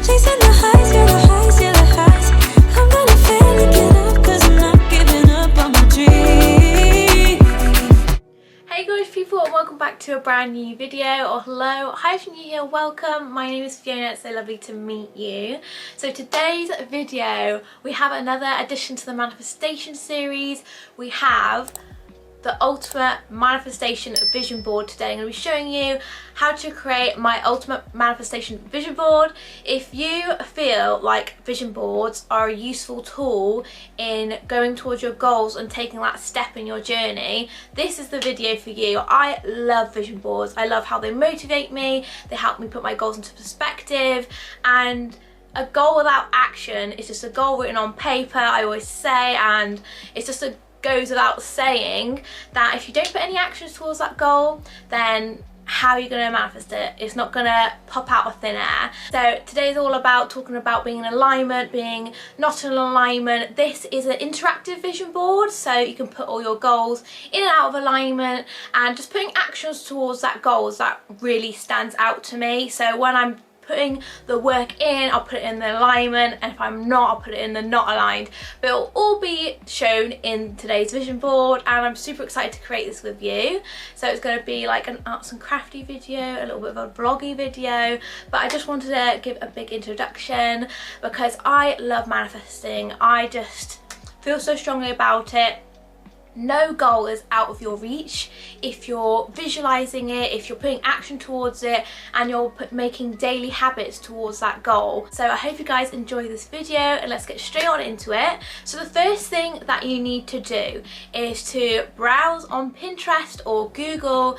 Chasing the highs, girl, the highs, yeah, the highs. I'm gonna finally get up, cause I'm not giving up on my dream. Hey gorgeous people, and welcome back to a brand new video, or hello, hi if you're new here, welcome. My name is Fiona, it's so lovely to meet you. So today's video, we have another addition to the manifestation series. We have the ultimate manifestation vision board. Today I'm going to be showing you how to create my ultimate manifestation vision board. If you feel like vision boards are a useful tool in going towards your goals and taking that step in your journey, this is the video for you. I love vision boards. I love how they motivate me, they help me put my goals into perspective, and a goal without action is just a goal written on paper, I always say, and it's just goes without saying that if you don't put any actions towards that goal, then how are you going to manifest it? It's not going to pop out of thin air. So today's all about talking about being in alignment, being not in alignment. This is an interactive vision board, so you can put all your goals in and out of alignment, and just putting actions towards that goals that really stands out to me. So when I'm putting the work in, I'll put it in the alignment, and if I'm not, I'll put it in the not aligned. But it'll all be shown in today's vision board, and I'm super excited to create this with you. So it's going to be like an arts and crafty video, a little bit of a vloggy video, but I just wanted to give a big introduction because I love manifesting. I just feel so strongly about it. No goal is out of your reach if you're visualizing it, if you're putting action towards it, and you're making daily habits towards that goal. So I hope you guys enjoy this video, and let's get straight on into it. So the first thing that you need to do is to browse on Pinterest or Google,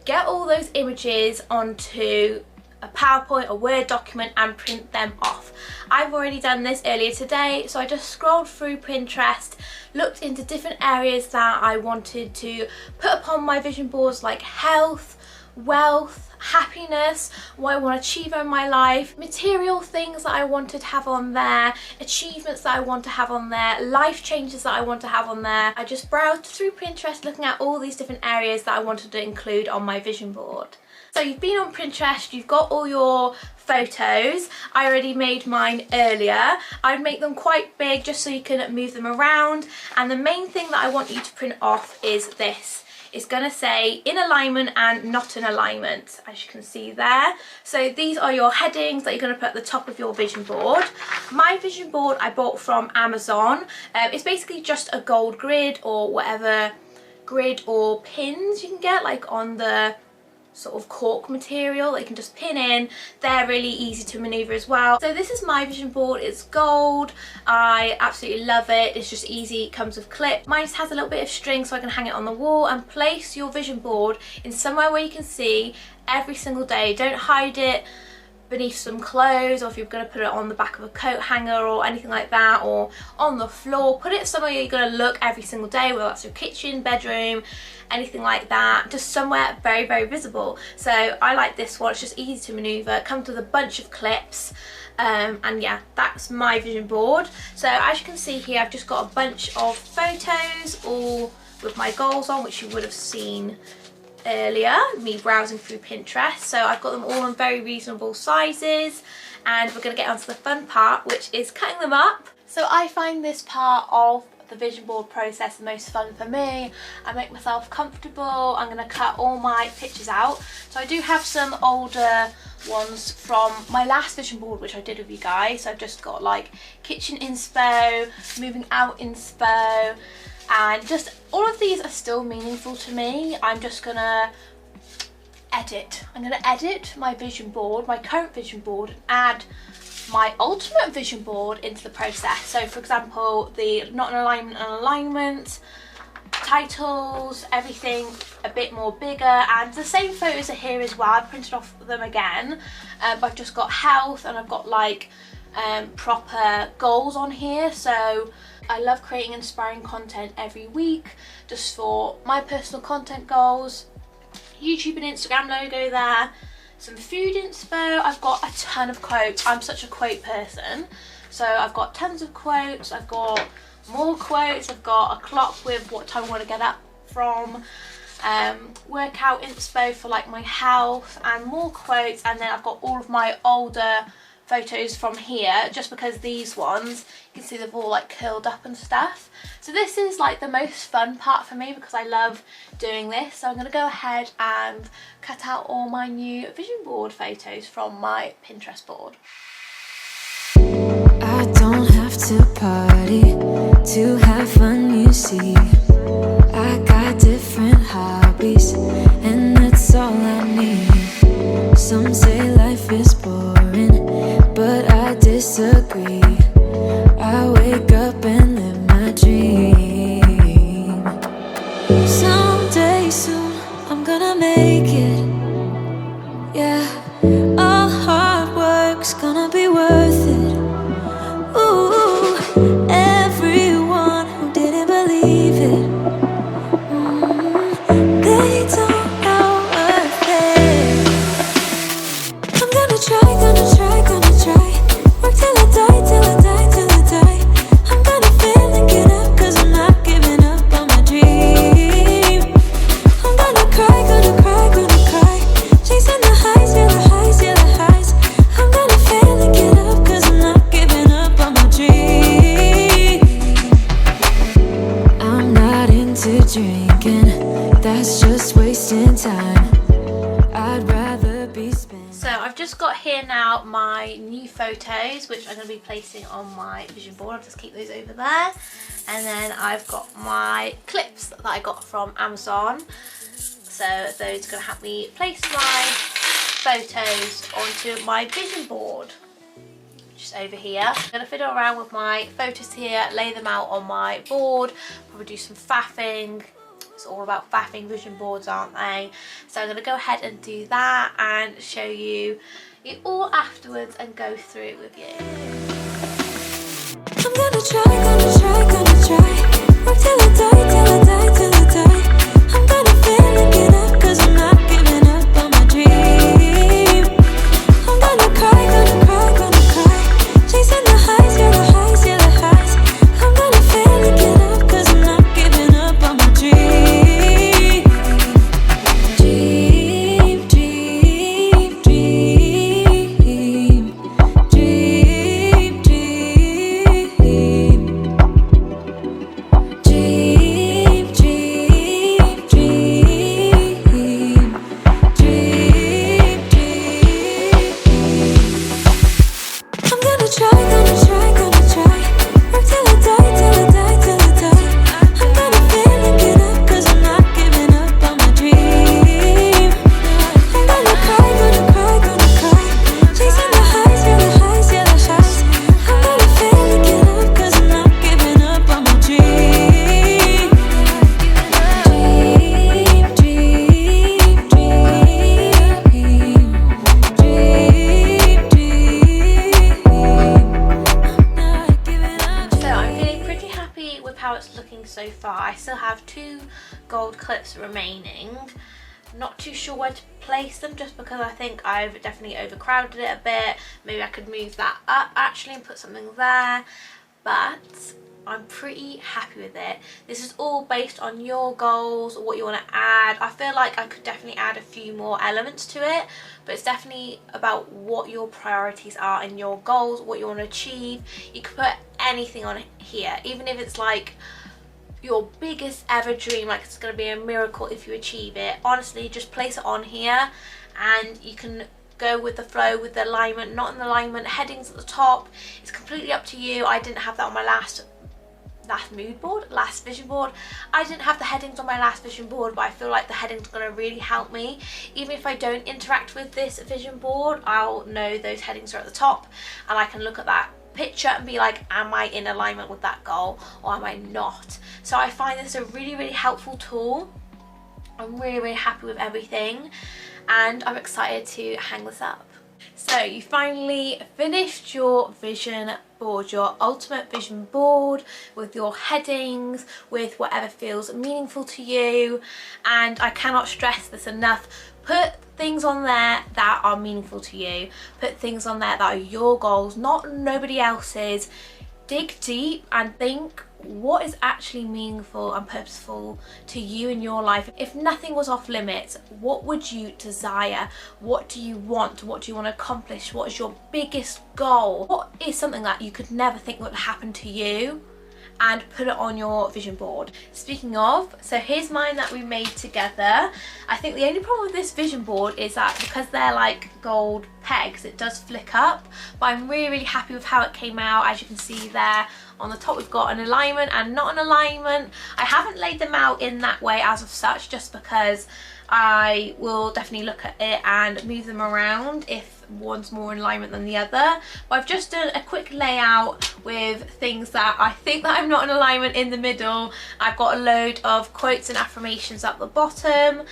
get all those images onto a PowerPoint, a Word document, and print them off. I've already done this earlier today, so I just scrolled through Pinterest, looked into different areas that I wanted to put upon my vision boards, like health, wealth, happiness, what I want to achieve in my life, material things that I want to have on there, achievements that I want to have on there, life changes that I want to have on there. I just browsed through Pinterest looking at all these different areas that I wanted to include on my vision board. So you've been on Pinterest, you've got all your photos. I already made mine earlier. I'd make them quite big just so you can move them around, and the main thing that I want you to print off is this. It's going to say in alignment and not in alignment, as you can see there. So these are your headings that you're going to put at the top of your vision board. My vision board I bought from Amazon. It's basically just a gold grid, or whatever grid or pins you can get, like on the sort of cork material that you can just pin in. They're really easy to maneuver as well. So this is my vision board. It's gold. I absolutely love it. It's just easy. It comes with clip. Mine just has a little bit of string so I can hang it on the wall, and place your vision board in somewhere where you can see every single day. Don't hide it beneath some clothes, or if you're going to put it on the back of a coat hanger or anything like that, or on the floor. Put it somewhere you're going to look every single day, whether that's your kitchen, bedroom, anything like that, just somewhere very, very visible. So I like this one. It's just easy to maneuver. It comes with a bunch of clips, and yeah, that's my vision board. So as you can see here, I've just got a bunch of photos all with my goals on, which you would have seen earlier, me browsing through Pinterest. So I've got them all in very reasonable sizes, and we're going to get onto the fun part, which is cutting them up. So I find this part of the vision board process the most fun for me. I make myself comfortable. I'm going to cut all my pictures out. So I do have some older ones from my last vision board which I did with you guys. So I've just got like kitchen inspo, moving out inspo, and just all of these are still meaningful to me. I'm just gonna edit. I'm gonna edit my vision board, my current vision board, and add my ultimate vision board into the process. So for example, the not in alignment and alignment, titles, everything a bit more bigger, and the same photos are here as well. I've printed off them again, but I've just got health, and I've got like proper goals on here. So I love creating inspiring content every week just for my personal content goals. YouTube and Instagram logo there. Some food inspo. I've got a ton of quotes. I'm such a quote person. So I've got tons of quotes. I've got more quotes. I've got a clock with what time I want to get up from. Workout inspo for like my health, and more quotes. And then I've got all of my older photos from here, just because these ones, you can see they've all like curled up and stuff. So this is like the most fun part for me because I love doing this. So I'm going to go ahead and cut out all my new vision board photos from my Pinterest board. I don't have to party to have fun, you see. I got different hobbies and that's all I need. Some say life is boring, but I disagree. I wake up and live my dream. Someday soon I'm gonna make it. Yeah, all hard work's gonna be worth it. Ooh, everyone who didn't believe it, they don't know a thing. I'm gonna try, gonna try, gonna try. Work till I die, till I die, till I die. I'm gonna fail and get up, cause I'm not giving up on my dream. I'm gonna cry, gonna cry, gonna cry. Chasing the highs, yeah, the highs, yeah, the highs. I'm gonna fail and get up, cause I'm not giving up on my dream. I'm not into drinking, that's just wasting time. I'd rather be spent. So I've just got here now my new photos, which I'm going to be placing on my vision board. I'll just keep those over there. And then I've got my clips that I got from Amazon. So those are going to help me place my photos onto my vision board. Just over here. I'm going to fiddle around with my photos here, lay them out on my board, probably do some faffing. It's all about faffing vision boards, aren't they? So I'm going to go ahead and do that and show you it all afterwards and go through it with you. I'm gonna try, gonna try, gonna try. Work till I die, till I die, till I die. I'm gonna fail and get up, cause I'm not giving up on my dream. I'm gonna cry, gonna cry, gonna cry. Chasing the highs, yeah, the highs, yeah, the highs. I'm gonna fail and get up, cause I'm not giving up on my dream. Dream, dream, dream. Dream, dream. Dream, dream, dream. Dream, dream. I'm gonna try, gonna try, gonna try. Work till I die, till I die, till I die. I'm gonna fail and get up, cause I'm not giving up on my dream. I'm gonna cry, gonna cry, gonna cry. Chasing the highs, yeah, the highs, yeah, the highs. I'm gonna fail and get up, cause I'm not giving up on my dream. Dream, dream, dream. Dream, dream. I'm not giving up. So I'm feeling pretty happy with how it's looking so far. I still have 2 gold clips remaining. Not too sure where to place them just because I think I've definitely overcrowded it a bit. Maybe I could move that up actually and put something there. But I'm pretty happy with it. This is all based on your goals, what you want to add. I feel like I could definitely add a few more elements to it, but it's definitely about what your priorities are and your goals, what you want to achieve. You could put anything on here, even if it's like your biggest ever dream, like it's going to be a miracle if you achieve it. Honestly, just place it on here and you can go with the flow, with the alignment, not in the alignment, headings at the top. It's completely up to you. I didn't have that on my last vision board. I didn't have the headings on my last vision board, but I feel like the headings are going to really help me. Even if I don't interact with this vision board, I'll know those headings are at the top and I can look at that picture and be like, am I in alignment with that goal or am I not? So I find this a really, really helpful tool. I'm really, really happy with everything and I'm excited to hang this up. So you finally finished your vision board, your ultimate vision board, with your headings, with whatever feels meaningful to you, and I cannot stress this enough. Put things on there that are meaningful to you. Put things on there that are your goals, not nobody else's. dig deep and think what is actually meaningful and purposeful to you in your life. If nothing was off limits, what would you desire? What do you want? What do you want to accomplish? What is your biggest goal? What is something that you could never think would happen to you? And put it on your vision board. Speaking of, so here's mine that we made together. I think the only problem with this vision board is that because they're like gold pegs, it does flick up, but I'm really happy with how it came out. As you can see there on the top, we've got an alignment and not an alignment. I haven't laid them out in that way as of such, just because I will definitely look at it and move them around if one's more in alignment than the other. But I've just done a quick layout with things that I think that I'm not in alignment in the middle. I've got a load of quotes and affirmations at the bottom.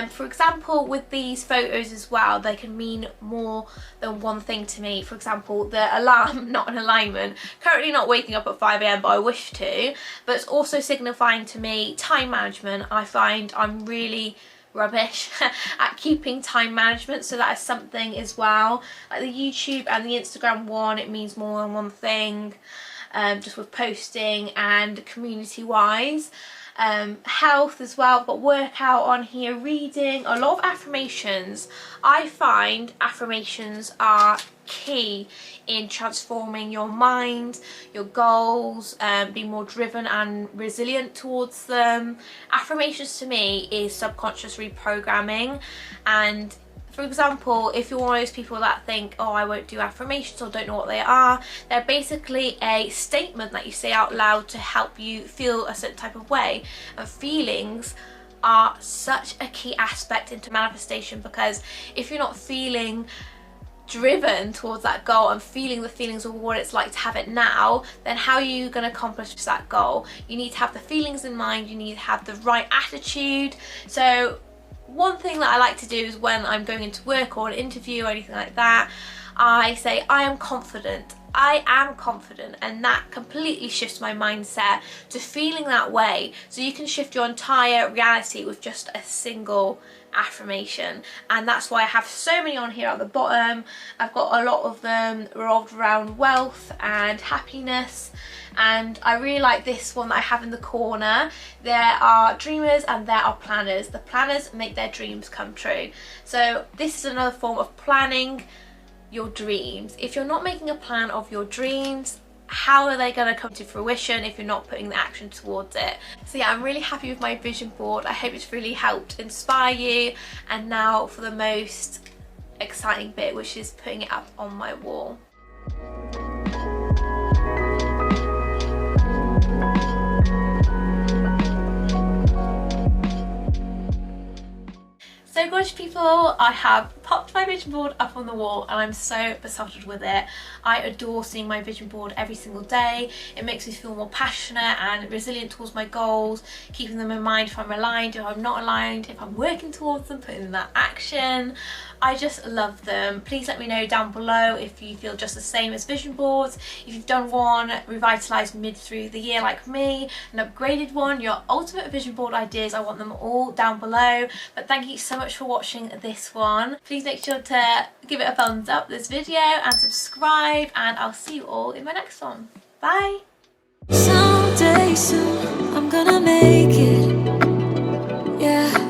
For example, with these photos as well, they can mean more than one thing to me. For example, the alarm, not in alignment. Currently not waking up at 5 AM, but I wish to. But it's also signifying to me time management. I find I'm really rubbish at keeping time management, so that is something as well. Like the YouTube and the Instagram one, it means more than one thing, just with posting and community wise. Health as well, I've got workout on here, reading, a lot of affirmations. I find affirmations are key in transforming your mind, your goals, being more driven and resilient towards them. Affirmations to me is subconscious reprogramming, and for example, if you're one of those people that think, oh, I won't do affirmations or don't know what they are, they're basically a statement that you say out loud to help you feel a certain type of way. And feelings are such a key aspect into manifestation, because if you're not feeling driven towards that goal and feeling the feelings of what it's like to have it now, then how are you going to accomplish that goal? You need to have the feelings in mind, you need to have the right attitude. So one thing that I like to do is when I'm going into work or an interview or anything like that, I say I am confident. I am confident, and that completely shifts my mindset to feeling that way. So you can shift your entire reality with just a single affirmation, and that's why I have so many on here at the bottom. I've got a lot of them revolved around wealth and happiness, and I really like this one that I have in the corner. There are dreamers and there are planners. The planners make their dreams come true. So this is another form of planning your dreams. If you're not making a plan of your dreams, how are they going to come to fruition if you're not putting the action towards it? So yeah, I'm really happy with my vision board. I hope it's really helped inspire you. And now for the most exciting bit, which is putting it up on my wall. So gorgeous people, I have popped my vision board up on the wall and I'm so besotted with it. I adore seeing my vision board every single day. It makes me feel more passionate and resilient towards my goals, keeping them in mind if I'm aligned, if I'm not aligned, if I'm working towards them, putting in that action. I just love them. Please let me know down below if you feel just the same as vision boards. If you've done one revitalised mid through the year like me, an upgraded one, your ultimate vision board ideas, I want them all down below. But thank you so much for watching this one. Please make sure to give it a thumbs up this video and subscribe, and I'll see you all in my next one. Bye! Someday soon I'm gonna make it, yeah.